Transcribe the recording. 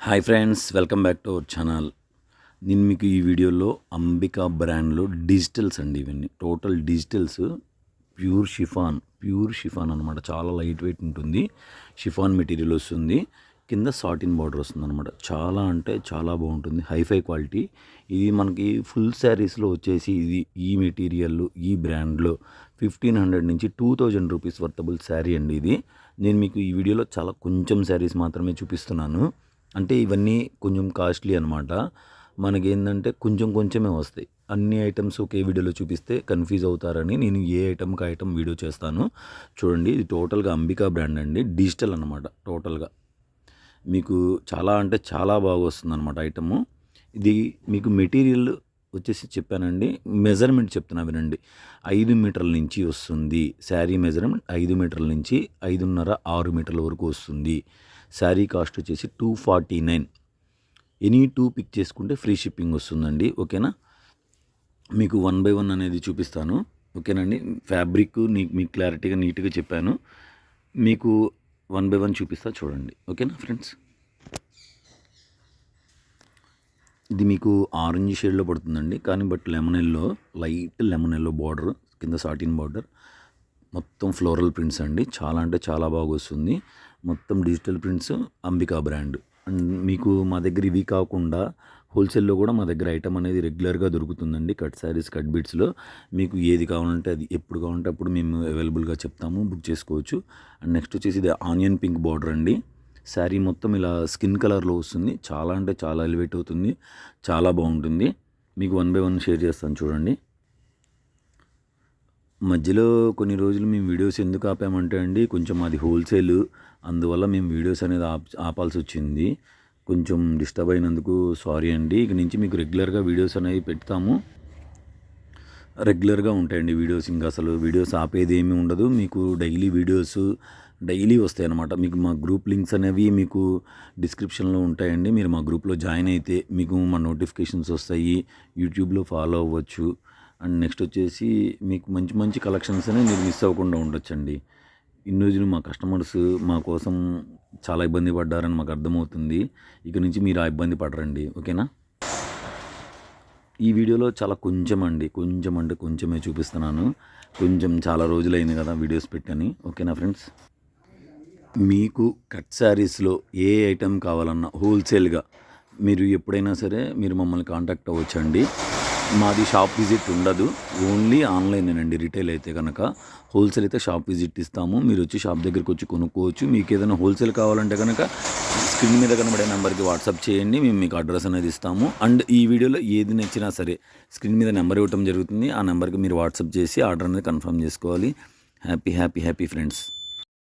Hi friends, welcome back to our channel. నేను మీకు ఈ వీడియోలో అంబికా బ్రాండ్లో డిజిటల్స్ అండి. ఇవన్నీ టోటల్ డిజిటల్స్, ప్యూర్ షిఫాన్ అనమాట. చాలా లైట్ వెయిట్ ఉంటుంది. షిఫాన్ మెటీరియల్ వస్తుంది, కింద సాటిన్ బార్డర్ వస్తుంది అనమాట. చాలా అంటే చాలా బాగుంటుంది, హైఫై క్వాలిటీ. ఇది మనకి ఫుల్ శారీస్లో వచ్చేసి ఇది ఈ మెటీరియల్ ఈ బ్రాండ్లో 1500 నుంచి 2000 రూపీస్ వర్తబుల్ శారీ అండి. ఇది నేను మీకు ఈ వీడియోలో చాలా కొంచెం శారీస్ మాత్రమే చూపిస్తున్నాను. అంటే ఇవన్నీ కొంచెం కాస్ట్లీ అనమాట. మనకేంటంటే కొంచెం కొంచెమే వస్తాయి. అన్ని ఐటమ్స్ ఒకే వీడియోలో చూపిస్తే కన్ఫ్యూజ్ అవుతారని నేను ఏ ఐటమ్కి ఐటమ్ వీడియో చేస్తాను. చూడండి, ఇది టోటల్గా అంబికా బ్రాండ్ అండి, డిజిటల్ అనమాట. టోటల్గా మీకు చాలా అంటే చాలా బాగా వస్తుంది అనమాట ఐటము. ఇది మీకు మెటీరియల్ వచ్చేసి చెప్పానండి, మెజర్మెంట్ చెప్తున్నా వినండి. 5 మీటర్ల నుంచి వస్తుంది శారీ మెజర్మెంట్. 5 మీటర్ల నుంచి 5.5 6 మీటర్ల వరకు వస్తుంది. శారీ కాస్ట్ వచ్చేసి 249. ఎనీ 2 పిక్ చేసుకుంటే ఫ్రీ షిప్పింగ్ వస్తుందండి. ఓకేనా, మీకు 1 బై 1 అనేది చూపిస్తాను. ఓకేనండి, ఫ్యాబ్రిక్ మీకు క్లారిటీగా నీట్గా చెప్పాను. మీకు 1 బై 1 చూపిస్తా చూడండి. ఓకేనా ఫ్రెండ్స్, ఇది మీకు ఆరెంజ్ షేడ్లో పడుతుందండి, కానీ but light lemon yellow border, కింద సాటిన్ బార్డర్, మొత్తం ఫ్లోరల్ ప్రింట్స్ అండి. చాలా అంటే చాలా బాగా వస్తుంది. మొత్తం digital prints, Ambika brand. And మీకు మా దగ్గర ఇవి కాకుండా హోల్సేల్లో కూడా మా దగ్గర ఐటమ్ అనేది రెగ్యులర్గా దొరుకుతుందండి. కట్ శారీస్, కట్ బీట్స్లో మీకు ఏది కావాలంటే అది, ఎప్పుడు కావాలంటే అప్పుడు మేము అవైలబుల్గా చెప్తాము, బుక్ చేసుకోవచ్చు. అండ్ నెక్స్ట్ వచ్చేసి ఇది ఆనియన్ పింక్ బార్డర్ అండి. శారీ మొత్తం ఇలా స్కిన్ కలర్లో వస్తుంది. చాలా అంటే చాలా ఎలివేట్ అవుతుంది, చాలా బాగుంటుంది. మీకు 1 బై 1 షేర్ చేస్తాను చూడండి. మధ్యలో కొన్ని రోజులు మేము వీడియోస్ ఎందుకు ఆపామంటే అండి, కొంచెం అది హోల్సేల్, అందువల్ల మేము వీడియోస్ అనేది ఆపాల్సి వచ్చింది. కొంచెం డిస్టర్బ్ అయినందుకు సారీ అండి. ఇక నుంచి మీకు రెగ్యులర్గా వీడియోస్ అనేవి పెడతాము, రెగ్యులర్గా ఉంటాయండి వీడియోస్. ఇంకా అసలు వీడియోస్ ఆపేది ఏమీ ఉండదు. మీకు డైలీ వస్తాయి అన్నమాట. మీకు మా గ్రూప్ లింక్స్ అనేవి మీకు డిస్క్రిప్షన్లో ఉంటాయండి. మీరు మా గ్రూప్లో జాయిన్ అయితే మీకు మా నోటిఫికేషన్స్ వస్తాయి, యూట్యూబ్లో ఫాలో అవ్వచ్చు. అండ్ నెక్స్ట్ వచ్చేసి మీకు మంచి మంచి కలెక్షన్స్ అనేవి మీరు మిస్ అవ్వకుండా ఉండొచ్చండి. ఇన్ని రోజులు మా కస్టమర్స్ మా కోసం చాలా ఇబ్బంది పడ్డారని మాకు అర్థమవుతుంది. ఇక నుంచి మీరు ఆ ఇబ్బంది పడరండి. ఓకేనా, ఈ వీడియోలో చాలా కొంచెం అంటే కొంచెమే చూపిస్తున్నాను. కొంచెం చాలా రోజులైంది కదా వీడియోస్ పెట్టని. ఓకేనా ఫ్రెండ్స్, మీకు కట్ శారీస్లో ఏ ఐటెం కావాలన్నా హోల్సేల్గా మీరు ఎప్పుడైనా సరే మీరు మమ్మల్ని కాంటాక్ట్ అవ్వచ్చండి. మాది షాప్ విజిట్ ఉండదు, ఓన్లీ ఆన్లైనేనండి. రిటైల్ అయితే కనుక, హోల్సేల్ అయితే షాప్ విజిట్ ఇస్తాము. మీరు వచ్చి షాప్ దగ్గరికి వచ్చి కొనుక్కోవచ్చు. మీకు ఏదైనా హోల్సేల్ కావాలంటే కనుక స్క్రీన్ మీద కనబడే నెంబర్కి వాట్సాప్ చేయండి, మేము మీకు అడ్రస్ అనేది ఇస్తాము. అండ్ ఈ వీడియోలో ఏది నచ్చినా సరే స్క్రీన్ మీద నెంబర్ ఇవ్వటం జరుగుతుంది. ఆ నెంబర్కి మీరు వాట్సాప్ చేసి ఆర్డర్ అనేది కన్ఫర్మ్ చేసుకోవాలి. Happy friends.